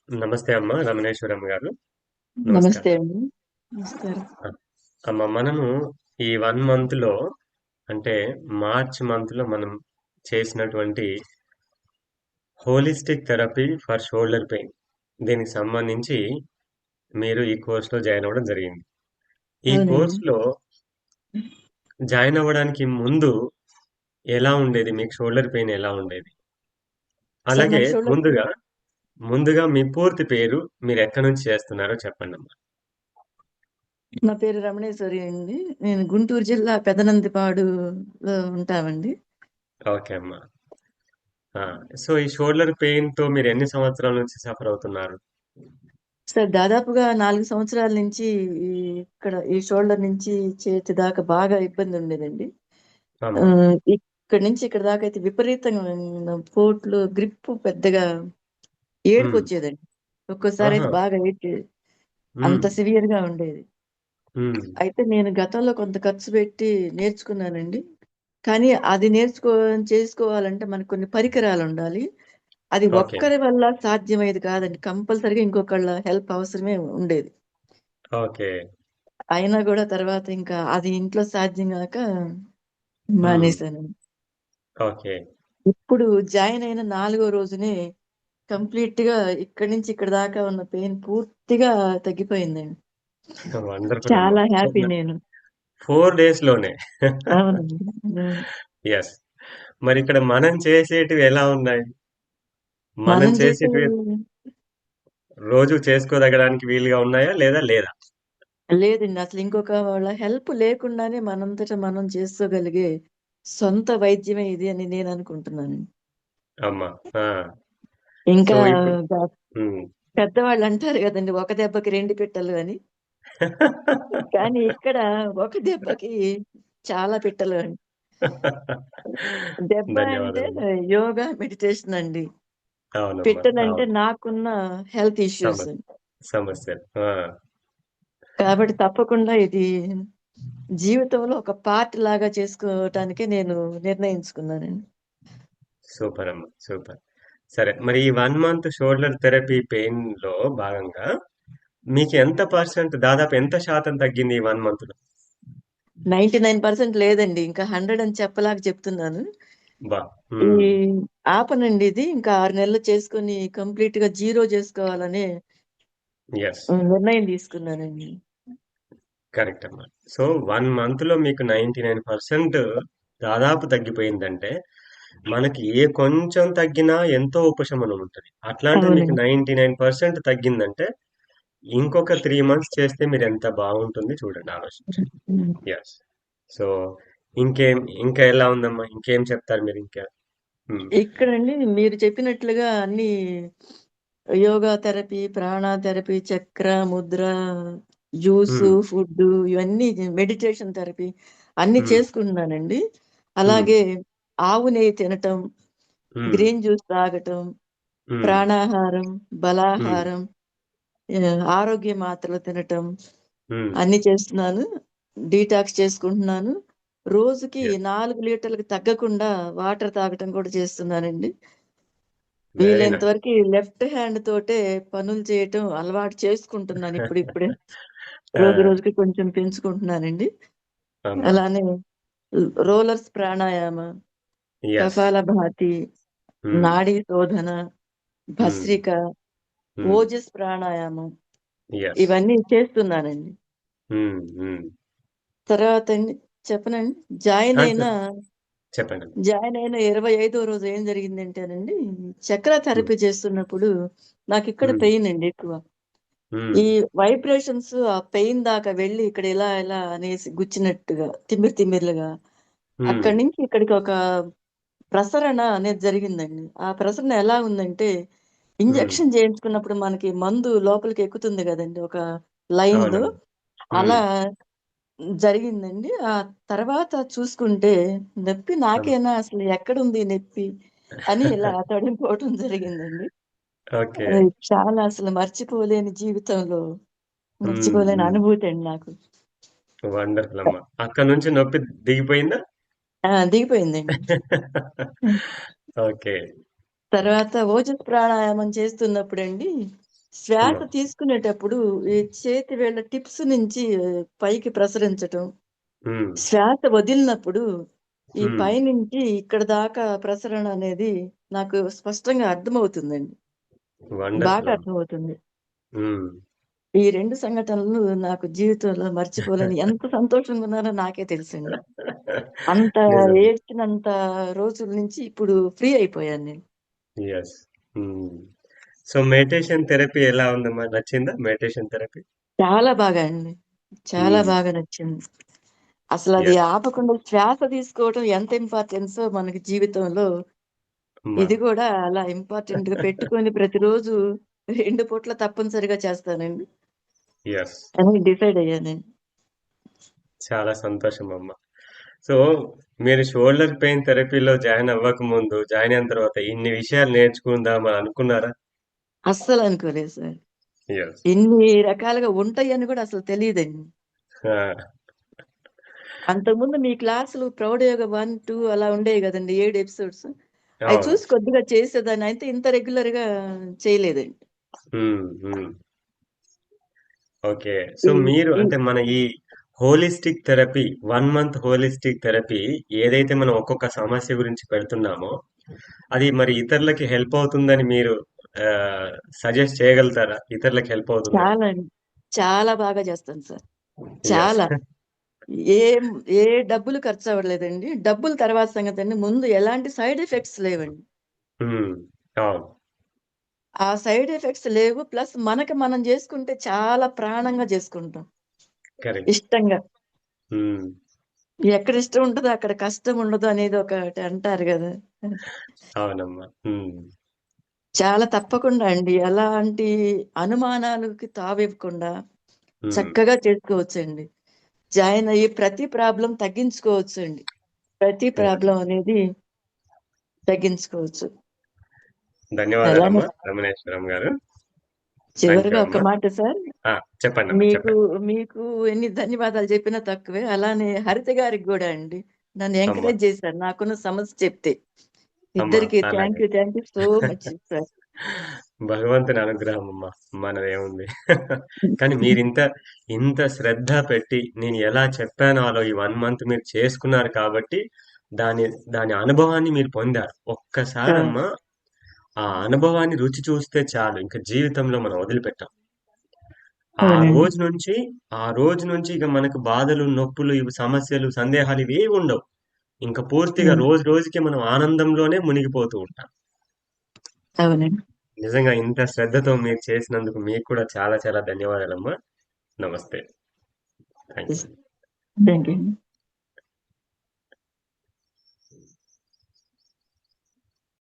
నమస్తే అమ్మ రమణేశ్వరం గారు. నమస్కారం. నమస్తే అండి. నమస్కారం. అ అమ్మ మనము ఈ 1 మంత్‌లో అంటే మార్చ్ మంత్‌లో మనం చేసినటువంటి holistic therapy for shoulder pain దీనికి సంబంధించి మీరు ఈ కోర్స్‌లో జాయిన్ అవ్వడం జరిగింది. ఈ అవునండి. కోర్స్‌లో జాయిన్ అవ్వడానికి ముందు ఎలా ఉండేది? మీకు షోల్డర్ పెయిన్ ఎలా ఉండేది? సార్ అలాగే నాకు షోల్డర్ పెయిన్ ముందుగా మీ పూర్తి పేరు, మీరెక్కడి నుంచి చేస్తున్నారో చెప్పండమ్మా? నా పేరు రమణేశ్వరి అండి. నేను గుంటూరు జిల్లా పెదనందిపాడులో ఉంటామండి. ఓకే అమ్మా. ఆ! సో, ఈ షోల్డర్ పెయిన్‌తో మీరు ఎన్ని సంవత్సరాల నుంచి సఫర్ అవుతున్నారు? సార్ దాదాపుగా 4 సంవత్సరాల నుంచి ఈ ఈ షోల్డర్ నుంచి చేతి దాకా బాగా ఇబ్బంది ఉండేదండి. అమ్మా. ఇక్కడి నుంచి ఇక్కడ దాకా అయితే విపరీతంగా పోట్లు గ్రిప్ పెద్దగా హ్మ్. ఏడుపొచ్చేదండి. ఒక్కోసారి ఆహా! అయితే బాగా ఏడ్చేది. అంత హ్మ్. సివియర్‌గా ఉండేది. హ్మ్. అయితే నేను గతంలో కొంత ఖర్చు పెట్టి నేర్చుకున్నానండి. కానీ అది చేసుకోవాలంటే మనకు కొన్ని పరికరాలుండాలి. అది ఓకే. ఒక్కరి వల్ల సాధ్యమయ్యేది కాదండి. కంపల్సరీగా ఇంకొకళ్ళ హెల్ప్ అవసరమే ఉండేది. ఓకే. అయినా గూడా తర్వాత ఇంకా అది ఇంట్లో సాధ్యం గాక హ్మ్. మానేశానండి. ఓకే. ఇప్పుడు జాయిన్ అయిన 4గో రోజునే కంప్లీట్‌గా ఇక్కడి నుంచి ఇక్కడి దాకా ఉన్న పెయిన్ పూర్తిగా తగ్గిపోయిందండి. వండర్‌ఫుల్ అమ్మా. చాలా సో, హ్యాపీ నేను. 4 డేస్‌లోనే. అవునండి. అవును. యెస్. మరిక్కడ మనం చేసేటివి ఎలా ఉన్నాయి? మనం మనం చేసేటివి చేసేది రోజు చేసుకోదగడానికి వీలుగా ఉన్నాయా? లేదా? లేదండి. అసలు ఇంకొక వాళ్ళ హెల్ప్ లేకుండానే మనంతట మనం చేసుకోగలిగే సొంత వైద్యమే ఇది అని నేననుకుంటున్నానండి. అమ్మా. ఆ! సో, ఇంకా ఇప్పుడు గ హ్మ్. పెద్దవాళ్ళంటారు గదండీ! ఒక దెబ్బకి 2 పిట్టలు అని. కానీ ఇక్కడ ఒక దెబ్బకి చాలా పిట్టలు అండి. దెబ్బ అంటే ధన్యవాదాలమ్మా. యోగా, మెడిటేషన్ అండి. అవునమ్మా. పిట్టలంటే అవును. నాకున్న హెల్త్ ఇష్యూస్. సమస్య సమస్యలు. ఆ! కాబట్టి తప్పకుండా ఇది జీవితంలో ఒక పార్ట్ లాగా చేసుకోవటానికే నేను నిర్ణయించుకున్నానండి. సూపర్ అమ్మ. సూపర్. సరే. మరి ఈ 1 మంత్ షోల్డర్ థెరపీ పెయిన్‌లో భాగంగా మీకు ఎంత పర్సెంట్ దాదాపు ఎంత శాతం తగ్గింది ఈ 1 మంత్‌లో? 99% లేదండి. ఇంకా 100 అని చెప్పలేక చెప్తున్నాను. అబ్బా! ఈ హ్మ్. ఆపనండి ఇది. ఇంకా 6 నెలలు చేసుకొని కంప్లీట్‌గా జీరో జేసుకోవాలని యెస్. నిర్ణయం తీసుకున్నానండి. కరెక్ట్ అమ్మా. సో, 1 మంత్‌లో మీకు 99% దాదాపు తగ్గిపోయిందంటే, మనకి ఏ కొంచెం తగ్గినా ఎంతో ఉపశమనం ఉంటది. అట్లాంటిది మీకు అవునండి. 99% తగ్గిందంటే, ఇంకొక 3 మంత్స్ చేస్తే మీరెంత బాగుంటుంది చూడండి ఆలోచించండి. హ్మ్. యెస్. సో, ఇంకా ఎలా ఉందమ్మా? ఇంకేం చెప్తారు మీరింకా? హ్మ్. ఇక్కడండి మీరు చెప్పినట్లుగా అన్నీ యోగా థెరపీ, ప్రాణ థెరపీ, చక్ర, ముద్ర, జ్యూసు, హ్మ్. ఫుడ్డు ఇవన్నీ మెడిటేషన్ థెరపీ అన్నీ హ్మ్. చేసుకుంటున్నానండి. హ్మ్. అలాగే ఆవు నెయ్యి తినటం, హ్మ్. గ్రీన్ జ్యూస్ తాగటం, హ్మ్. ప్రాణాహారం, హ్మ్. బలాహారం, ఆరోగ్య మాత్రలు తినటం హ్మ్. అన్నీ చేస్తున్నాను. డీటాక్స్ చేసుకుంటున్నాను. రోజుకి యెస్. 4 లీటర్లకు తగ్గకుండా వాటర్ తాగటం కూడా చేస్తున్నానండి. వెరీ వీలైనంత నైస్. వరకి లెఫ్ట్ హ్యాండ్ తోటే పనులు చేయటం అలవాటు చేసుకుంటున్నాను ఇప్పుడిప్పుడే. రోజు ఆ! రోజుకి కొంచెం పెంచుకుంటున్నానండి. అమ్మా! అలానే రోలర్స్ ప్రాణాయామ, యెస్. కపాలభాతి, హ్మ్. నాడీ శోధన, హ్మ్. భస్త్రిక, హ్మ్. ఓజస్ ప్రాణాయామం యెస్. ఇవన్నీ చేస్తున్నానండి. హ్మ్. హ్మ్. తర్వాతండి చెప్పనండి జాయిన్ ఆ! అయిన చెప్పండి. జాయిన్ అయిన 25వ రోజు ఏం జరిగిందంటేనండి, చక్ర హ్మ్. థెరపీ చేస్తున్నప్పుడు నాకిక్కడ హ్మ్. పెయిన్ అండి ఎక్కువ. హ్మ్. ఈ వైబ్రేషన్స్ ఆ పెయిన్ దాకా వెళ్లి ఇక్కడ ఇలా అనేసి గుచ్చినట్టుగా తిమ్మిర్లుగా హ్మ్. అక్కడి నుంచి ఇక్కడికి ఒక ప్రసరణ అనేది జరిగిందండి. ఆ ప్రసరణ ఎలా ఉందంటే హ్మ్. ఇంజెక్షన్ చేయించుకున్నప్పుడు మనకి మందు లోపలికి ఎక్కుతుంది గదండీ! ఒక లైన్‌లో. అవునమ్మా. అలా హ్మ్. జరిగిందండి. ఆ తర్వాత చూసుకుంటే నొప్పి అమ్ నాకేనా అసలు ఎక్కడుంది నొప్పి అని ఇలా తడిమిపోవటం జరిగిందండి. ఓకే. అది చాలా అసలు మర్చిపోలేని జీవితంలో హ్మ్. మర్చిపోలేని హ్మ్. అనుభూతి అండి నాకు. వండర్‌ఫుల్ అమ్మా. అక్కడి నుంచి నొప్పి దిగిపోయిందా? ఆ! దిగిపోయిందండి. హ్మ్. ఓకే. ఓకే. తర్వాత ఓజస్ ప్రాణాయామం చేస్తున్నప్పుడండి శ్వాస అమ్మా. తీసుకునేటప్పుడు ఈ చేతి వేళ్ళ టిప్స్ నుంచి పైకి ప్రసరించటం, హ్మ్. శ్వాస వదిలినప్పుడు ఈ హ్మ్. పైనుంచి ఇక్కడ దాకా ప్రసరణ అనేది నాకు స్పష్టంగా అర్థమవుతుందండి. బాగా వండర్‌ఫుల్ అమ్మ. అర్థమవుతుంది. హ్మ్. ఈ 2 సంఘటనలు నాకు జీవితంలో మర్చిపోలేని ఎంత సంతోషంగా ఉన్నానో నాకే తెలుసండి. అంత నిజం. ఏడ్చినంత రోజుల నుంచి ఇప్పుడు ఫ్రీ అయిపోయాను నేను. యెస్. హ్మ్. సో, మెడిటేషన్ థెరపీ ఎలా ఉందమ్మా? నచ్చిందా మెడిటేషన్ థెరపీ? చాలా బాగా అండి. చాలా హ్మ్. బాగా నచ్చింది. అసలది యెస్. ఆపకుండా శ్వాస తీసుకోవడం ఎంత ఇంపార్టెన్సో మనకి జీవితంలో, అమ్మా. ఇది గూడా అలా ఇంపార్టెంట్‌గా పెట్టుకొని ప్రతిరోజు 2 పూట్ల తప్పనిసరిగా చేస్తానండి యెస్. అని డిసైడ్ అయ్యానండి. చాలా సంతోషం అమ్మ. సో, మీరు షోల్డర్ పెయిన్ థెరపీలో జాయిన్ అవ్వకముందు, జాయిన్ అయిన తర్వాత ఇన్ని విషయాలు నేర్చుకుందామా అనుకున్నారా? అస్సలు అనుకోలేదు సార్. యెస్. ఇన్ని రకాలుగా ఉంటాయని గూడా అసలు తెలీదండి. ఆ! అంతకుముందు మీ క్లాసులు ప్రౌఢయోగ 1, 2 అలా ఉండేవి గదండీ! 7 ఎపిసోడ్స్. అయి అవును. చూసి కొద్దిగా చేసేదాన్ని. అయితే ఇంత రెగ్యులర్‌గా చేయలేదండి. హ్మ్. హ్మ్. ఓకే. సో, ఈ మీరు ఈ అంటే మన ఈ holistic therapy 1 month holistic therapy ఏదైతే మనం ఒక్కొక్క సమస్య గురించి పెడుతున్నామో, అది మరి ఇతరులకి హెల్ప్ అవుతుందని మీరు ఆహ్, సజెస్ట్ చేయగలుగుతారా? ఇతరులకి హెల్ప్ అవుతుందని? చాలా అండి. చాలా బాగా చేస్తాను సార్. యెస్. చాలా. ఏం ఏ డబ్బులు ఖర్చవ్వట్లేదండి. డబ్బులు తర్వాత సంగతండి. ముందు ఎలాంటి సైడ్ ఎఫెక్ట్స్ లేవండి. హ్మ్. అవును. ఆ సైడ్ ఎఫెక్ట్స్ లేవు. ప్లస్ మనకి మనం జేసుకుంటే చాలా ప్రాణంగా జేసుకుంటాం. కరెక్ట్. ఇష్టంగా. హ్మ్. ఎక్కడ ఇష్టం ఉంటదో అక్కడ కష్టం ఉండదు అనేది ఒకటి అంటారు గదా! అవునమ్మా. హ్మ్. చాలా తప్పకుండా అండి. ఎలాంటి అనుమానాలకి తావివ్వకుండా హ్మ్. చక్కగా చేసుకోవచ్చండి. జాయిన్ అయ్యి ప్రతి ప్రాబ్లమ్ తగ్గించుకోవచ్చండి. ప్రతి యెస్. ప్రాబ్లమ్ అనేది తగ్గించుకోవచ్చు. అలానే ధన్యవాదాలమ్మా రమణేశ్వరం గారు. థాంక్ యూ చివరగా ఒక అమ్మా. మాట సార్. ఆ! చెప్పండమ్మా. మీకు చెప్పండి. మీకు ఎన్ని ధన్యవాదాలు చెప్పినా తక్కువే. అలానే హరిత గారికి గూడా అండి. నన్ను అమ్మా. ఎంకరేజ్ చేశారు. నాకున్న సమస్య చెప్తే. అమ్మా. ఇద్దరికీ అలాగే. Thank you so much sir. భగవంతుని అనుగ్రహం అమ్మా. మనదేముంది. కానీ ఇంత శ్రద్ధ పెట్టి నేను ఎలా చెప్పానో అలా ఈ 1 మంత్ మీరు చేసుకున్నారు కాబట్టి దాని దాని అనుభవాన్ని మీరు పొందారు. ఆ! ఒక్కసారమ్మా ఆ అనుభవాన్ని రుచి చూస్తే చాలు. ఇంక జీవితంలో మనం వదిలిపెట్టం. ఆ అవునండి. రోజు నుంచి ఆ రోజు నుంచి ఇక మనకు బాధలు, నొప్పులు, ఇవి సమస్యలు, సందేహాలు ఇవేవి ఉండవు. ఇంక పూర్తిగా అవును. రోజు రోజుకి మనం ఆనందంలోనే మునిగిపోతూ ఉంటాం. అవునండి. నిజంగా ఇంత శ్రద్ధతో మీరు చేసినందుకు మీకు కూడా చాలా చాలా ధన్యవాదాలమ్మా. నమస్తే. Thank you. Thank you.